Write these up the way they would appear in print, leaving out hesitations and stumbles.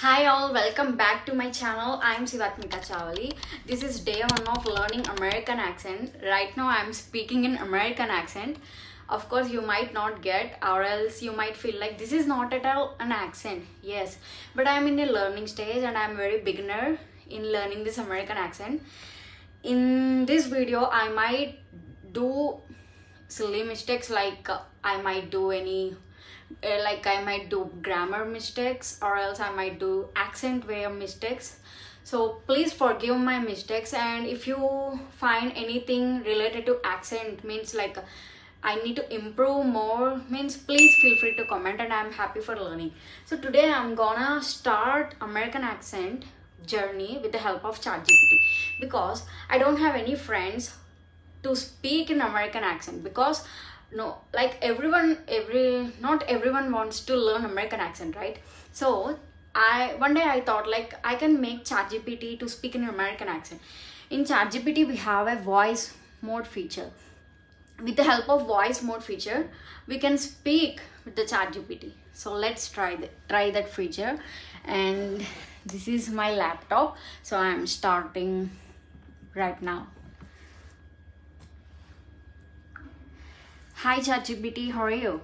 Hi all, welcome back to my channel. I am Sivatmita Chavali. This is day 1 of learning American accent. Right now I am speaking in American accent. Of course you might not get, or else you might feel like this is not at all an accent. Yes, but I am in a learning stage and I am very beginner in learning this American accent. In this video I might do silly mistakes like I might do I might do grammar mistakes, or else I might do accent way of mistakes. So please forgive my mistakes, and if you find anything related to accent means like I need to improve more means, please feel free to comment and I'm happy for learning. So today I'm gonna start American accent journey with the help of ChatGPT, because I don't have any friends to speak in American accent. Because no, like not everyone wants to learn American accent, right? So one day I thought like I can make ChatGPT to speak in American accent. In ChatGPT we have a voice mode feature. With the help of voice mode feature we can speak with the ChatGPT. So let's try that feature. And this is my laptop, so I'm starting right now. Hi ChatGPT, how are you?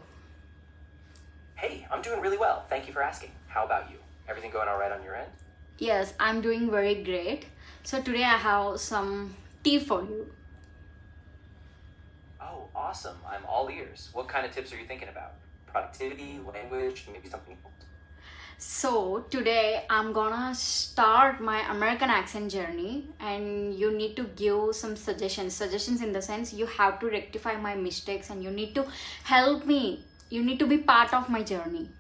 Hey, I'm doing really well. Thank you for asking. How about you? Everything going all right on your end? Yes, I'm doing very great. So today I have some tea for you. Oh, awesome. I'm all ears. What kind of tips are you thinking about? Productivity, language, maybe something else? So today I'm gonna start my American accent journey, and you need to give some suggestions in the sense you have to rectify my mistakes and you need to help me. You need to be part of my journey.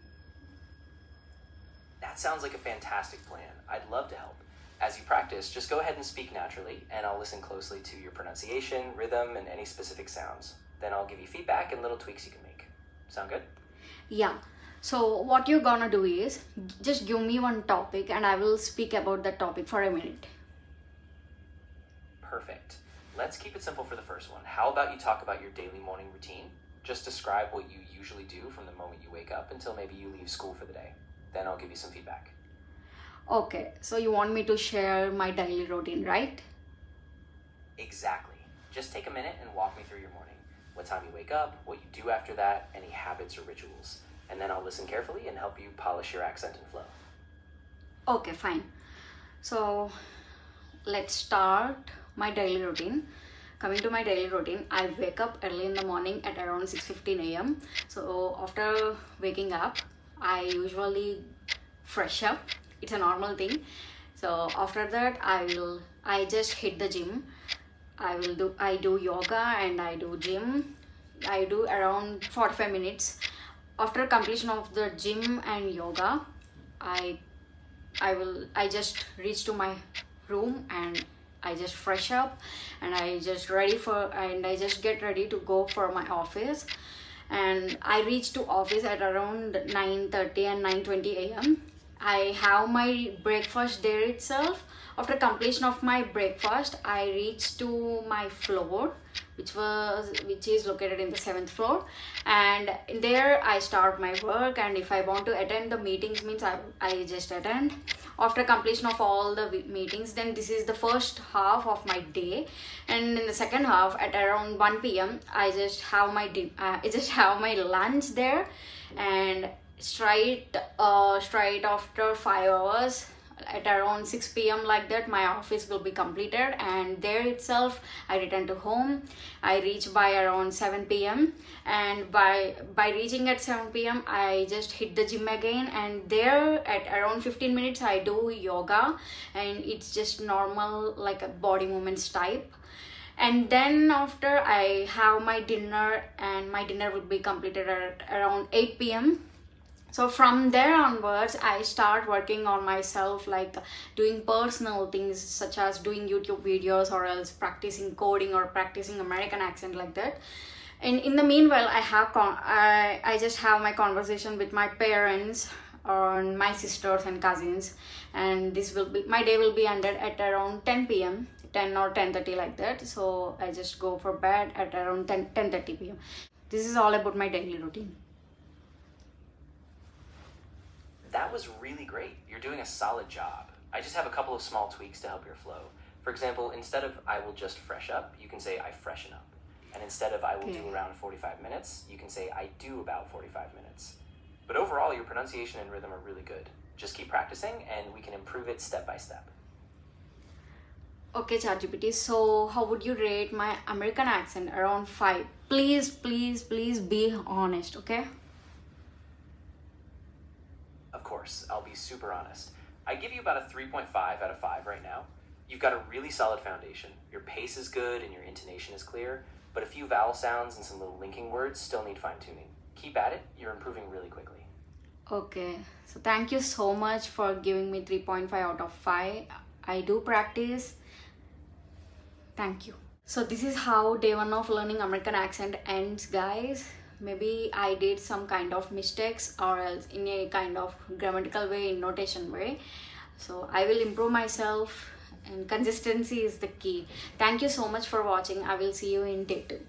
That sounds like a fantastic plan. I'd love to help. As you practice, just go ahead and speak naturally, and I'll listen closely to your pronunciation, rhythm, and any specific sounds. Then I'll give you feedback and little tweaks you can make. Sound good? Yeah. So what you're gonna do is just give me one topic and I will speak about that topic for a minute. Perfect. Let's keep it simple for the first one. How about you talk about your daily morning routine? Just describe what you usually do from the moment you wake up until maybe you leave school for the day. Then I'll give you some feedback. Okay, so you want me to share my daily routine, right? Exactly. Just take a minute and walk me through your morning. What time you wake up, what you do after that, any habits or rituals. And then I'll listen carefully and help you polish your accent and flow. Okay, fine. So let's start my daily routine. Coming to my daily routine, I wake up early in the morning at around 6:15 a.m. So after waking up, I usually fresh up. It's a normal thing. So after that, I just hit the gym. I do yoga and I do gym. I do around 45 minutes. After completion of the gym and yoga, I just reach to my room and I just fresh up and I just get ready to go for my office. And I reach to office at around 9:30 and 9:20 a.m. I have my breakfast there itself. After completion of my breakfast, I reach to my floor, which is located in the 7th floor, and there I start my work. And if I want to attend the meetings means I just attend. After completion of all the meetings, then this is the first half of my day. And in the second half at around 1 p.m. I just have my lunch there. And straight after 5 hours at around 6 p.m. like that, my office will be completed, and there itself I return to home. I reach by around 7 p.m. and by reaching at 7 p.m. I just hit the gym again, and there at around 15 minutes I do yoga, and it's just normal like a body movements type. And then after I have my dinner, and my dinner will be completed at around 8 p.m. So from there onwards, I start working on myself, like doing personal things such as doing YouTube videos, or else practicing coding or practicing American accent like that. And in the meanwhile, I just have my conversation with my parents or my sisters and cousins, and my day will be ended at around 10 p.m. 10 or 10:30 like that. So I just go for bed at around 10:30 p.m. This is all about my daily routine. That was really great. You're doing a solid job. I just have a couple of small tweaks to help your flow. For example, instead of I will just fresh up, you can say I freshen up. And instead of I will do around 45 minutes, you can say I do about 45 minutes. But overall, your pronunciation and rhythm are really good. Just keep practicing and we can improve it step by step. Okay, ChatGPT, so how would you rate my American accent? Around 5. Please, please, please be honest, okay? Of course, I'll be super honest. I give you about a 3.5 out of 5 right now. You've got a really solid foundation. Your pace is good and your intonation is clear, but a few vowel sounds and some little linking words still need fine-tuning. Keep at it, you're improving really quickly. Okay, so thank you so much for giving me 3.5 out of 5. I do practice. Thank you. So this is how day 1 of learning American accent ends, guys. Maybe I did some kind of mistakes or else in a kind of grammatical way, in notation way. So I will improve myself, and consistency is the key. Thank you so much for watching. I will see you in day 2.